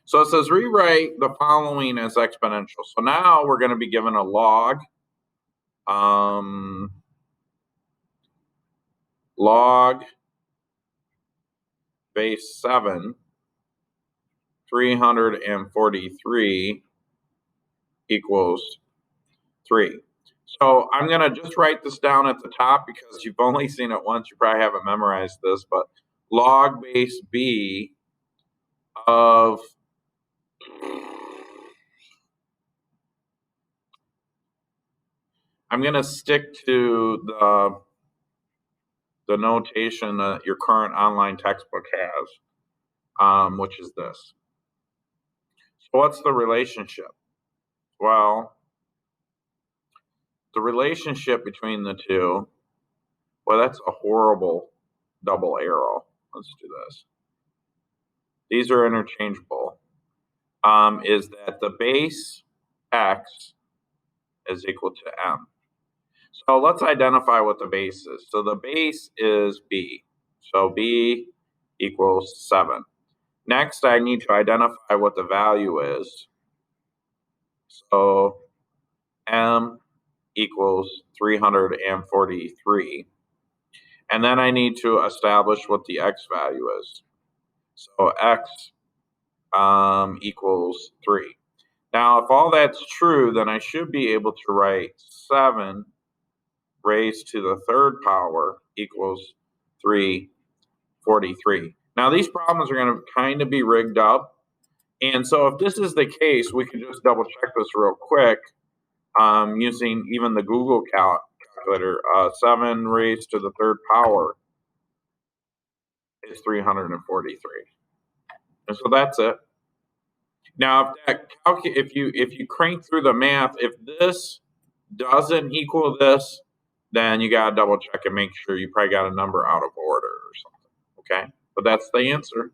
So it says rewrite the following as exponential. So now we're going to be given a log. Log base 7, 343 equals 3. So I'm going to just write this down at the top because you've only seen it once. You probably haven't memorized this, but log base b of I'm going to stick to the notation that your current online textbook has, which is this. So what's the relationship? Well, the relationship between the two, well, that's a horrible double arrow. Let's do this. These are interchangeable. Is that the base x is equal to m. So let's identify what the base is. So the base is b. So b equals 7. Next, I need to identify what the value is. So m equals 343. And then I need to establish what the x value is. So x equals 3. Now, if all that's true, then I should be able to write 7 raised to the third power equals 343. Now, these problems are going to kind of be rigged up. And so if this is the case, we can just double check this real quick using even the Google calculator. 7 raised to the third power is 343. And so that's it. Now, if you crank through the math, if this doesn't equal this, then you got to double check and make sure you probably got a number out of order or something. Okay, but that's the answer.